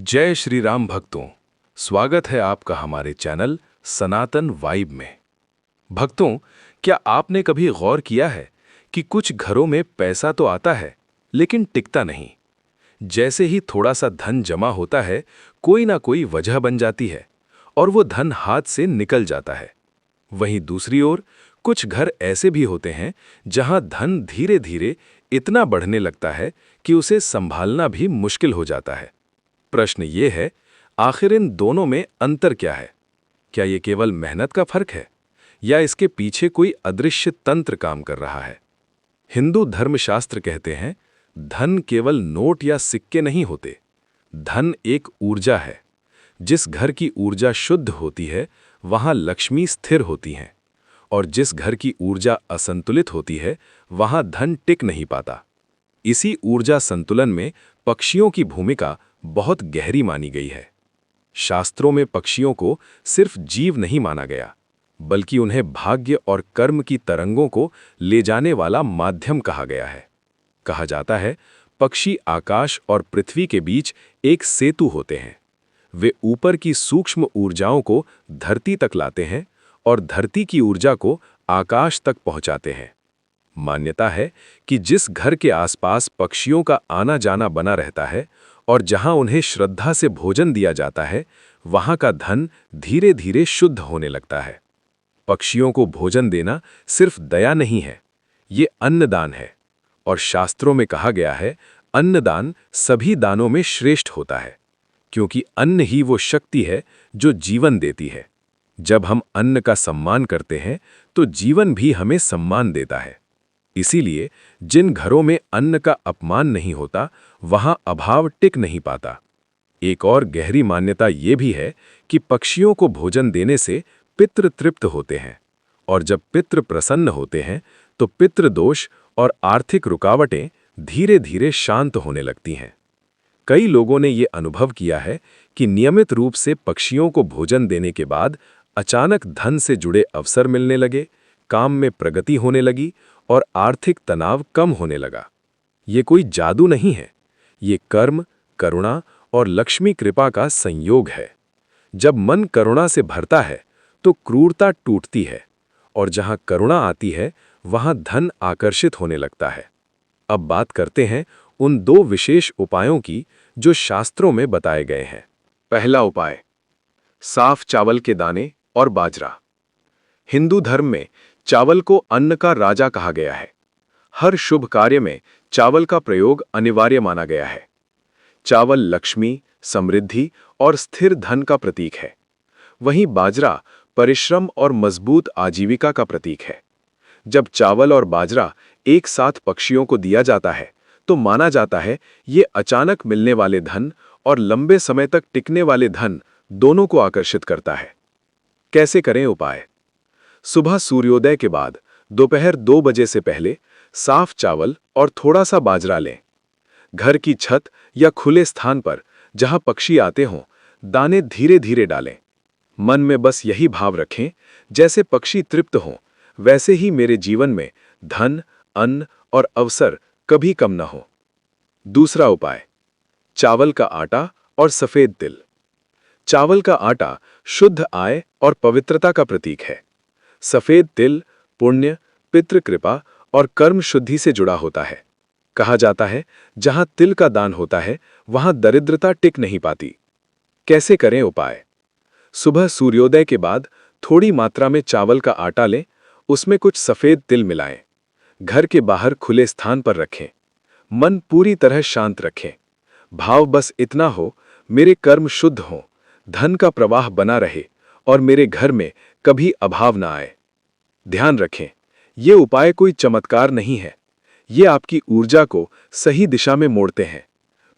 जय श्री राम भक्तों, स्वागत है आपका हमारे चैनल सनातन वाइब में। भक्तों, क्या आपने कभी गौर किया है कि कुछ घरों में पैसा तो आता है लेकिन टिकता नहीं। जैसे ही थोड़ा सा धन जमा होता है, कोई ना कोई वजह बन जाती है और वो धन हाथ से निकल जाता है। वहीं दूसरी ओर कुछ घर ऐसे भी होते हैं जहां धन धीरे धीरे इतना बढ़ने लगता है कि उसे संभालना भी मुश्किल हो जाता है। प्रश्न ये है, आखिर इन दोनों में अंतर क्या है? क्या ये केवल मेहनत का फर्क है या इसके पीछे कोई अदृश्य तंत्र काम कर रहा है? हिंदू धर्मशास्त्र कहते हैं, धन केवल नोट या सिक्के नहीं होते। धन एक ऊर्जा है। जिस घर की ऊर्जा शुद्ध होती है, वहां लक्ष्मी स्थिर होती हैं, और जिस घर की ऊर्जा असंतुलित होती है, वहां धन टिक नहीं पाता। इसी ऊर्जा संतुलन में पक्षियों की भूमिका बहुत गहरी मानी गई है। शास्त्रों में पक्षियों को सिर्फ जीव नहीं माना गया, बल्कि उन्हें भाग्य और कर्म की तरंगों को ले जाने वाला माध्यम कहा गया है। कहा जाता है, पक्षी आकाश और पृथ्वी के बीच एक सेतु होते हैं। वे ऊपर की सूक्ष्म ऊर्जाओं को धरती तक लाते हैं और धरती की ऊर्जा को आकाश तक पहुंचाते हैं। मान्यता है कि जिस घर के आसपास पक्षियों का आना जाना बना रहता है और जहां उन्हें श्रद्धा से भोजन दिया जाता है, वहां का धन धीरे धीरे शुद्ध होने लगता है। पक्षियों को भोजन देना सिर्फ दया नहीं है, ये अन्नदान है। और शास्त्रों में कहा गया है, अन्नदान सभी दानों में श्रेष्ठ होता है, क्योंकि अन्न ही वो शक्ति है जो जीवन देती है। जब हम अन्न का सम्मान करते हैं, तो जीवन भी हमें सम्मान देता है। इसीलिए जिन घरों में अन्न का अपमान नहीं होता, वहां अभाव टिक नहीं पाता। एक और गहरी मान्यता ये भी है कि पक्षियों को भोजन देने से पितृ तृप्त होते हैं, और जब पितृ प्रसन्न होते हैं तो पितृ दोष और आर्थिक रुकावटें धीरे धीरे शांत होने लगती हैं। कई लोगों ने ये अनुभव किया है कि नियमित रूप से पक्षियों को भोजन देने के बाद अचानक धन से जुड़े अवसर मिलने लगे, काम में प्रगति होने लगी और आर्थिक तनाव कम होने लगा। ये कोई जादू नहीं है, ये कर्म, करुणा और लक्ष्मी कृपा का संयोग है। जब मन करुणा से भरता है तो क्रूरता टूटती है, और जहां करुणा आती है वहां धन आकर्षित होने लगता है। अब बात करते हैं उन दो विशेष उपायों की जो शास्त्रों में बताए गए हैं। पहला उपाय, साफ चावल के दाने और बाजरा। हिंदू धर्म में चावल को अन्न का राजा कहा गया है। हर शुभ कार्य में चावल का प्रयोग अनिवार्य माना गया है। चावल लक्ष्मी, समृद्धि और स्थिर धन का प्रतीक है। वहीं बाजरा परिश्रम और मजबूत आजीविका का प्रतीक है। जब चावल और बाजरा एक साथ पक्षियों को दिया जाता है, तो माना जाता है ये अचानक मिलने वाले धन और लंबे समय तक टिकने वाले धन दोनों को आकर्षित करता है। कैसे करें उपाय? सुबह सूर्योदय के बाद दोपहर 2 बजे से पहले साफ चावल और थोड़ा सा बाजरा लें। घर की छत या खुले स्थान पर जहां पक्षी आते हों, दाने धीरे धीरे डालें। मन में बस यही भाव रखें, जैसे पक्षी तृप्त हों, वैसे ही मेरे जीवन में धन, अन्न और अवसर कभी कम न हो। दूसरा उपाय, चावल का आटा और सफेद तिल। चावल का आटा शुद्ध आय और पवित्रता का प्रतीक है। सफेद तिल पुण्य, पितृ कृपा और कर्म शुद्धि से जुड़ा होता है। कहा जाता है, जहां तिल का दान होता है, वहां दरिद्रता टिक नहीं पाती। कैसे करें उपाय? सुबह सूर्योदय के बाद थोड़ी मात्रा में चावल का आटा लें, उसमें कुछ सफेद तिल मिलाएं। घर के बाहर खुले स्थान पर रखें। मन पूरी तरह शांत रखें। भाव बस इतना हो, मेरे कर्म शुद्ध हों, धन का प्रवाह बना रहे और मेरे घर में कभी अभाव ना आए। ध्यान रखें, ये उपाय कोई चमत्कार नहीं है, ये आपकी ऊर्जा को सही दिशा में मोड़ते हैं।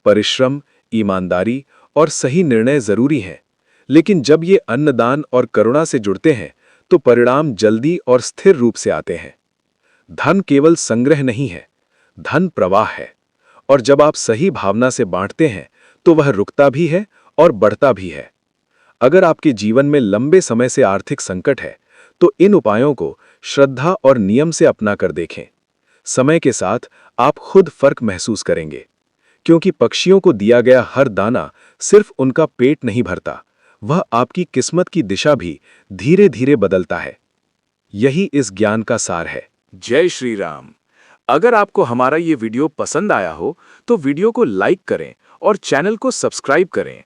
परिश्रम, ईमानदारी और सही निर्णय जरूरी हैं, लेकिन जब ये अन्नदान और करुणा से जुड़ते हैं तो परिणाम जल्दी और स्थिर रूप से आते हैं। धन केवल संग्रह नहीं है, धन प्रवाह है, और जब आप सही भावना से बांटते हैं तो वह रुकता भी है और बढ़ता भी है। अगर आपके जीवन में लंबे समय से आर्थिक संकट है, तो इन उपायों को श्रद्धा और नियम से अपना कर देखें। समय के साथ आप खुद फर्क महसूस करेंगे, क्योंकि पक्षियों को दिया गया हर दाना सिर्फ उनका पेट नहीं भरता, वह आपकी किस्मत की दिशा भी धीरे धीरे बदलता है। यही इस ज्ञान का सार है। जय श्री राम। अगर आपको हमारा ये वीडियो पसंद आया हो तो वीडियो को लाइक करें और चैनल को सब्सक्राइब करें।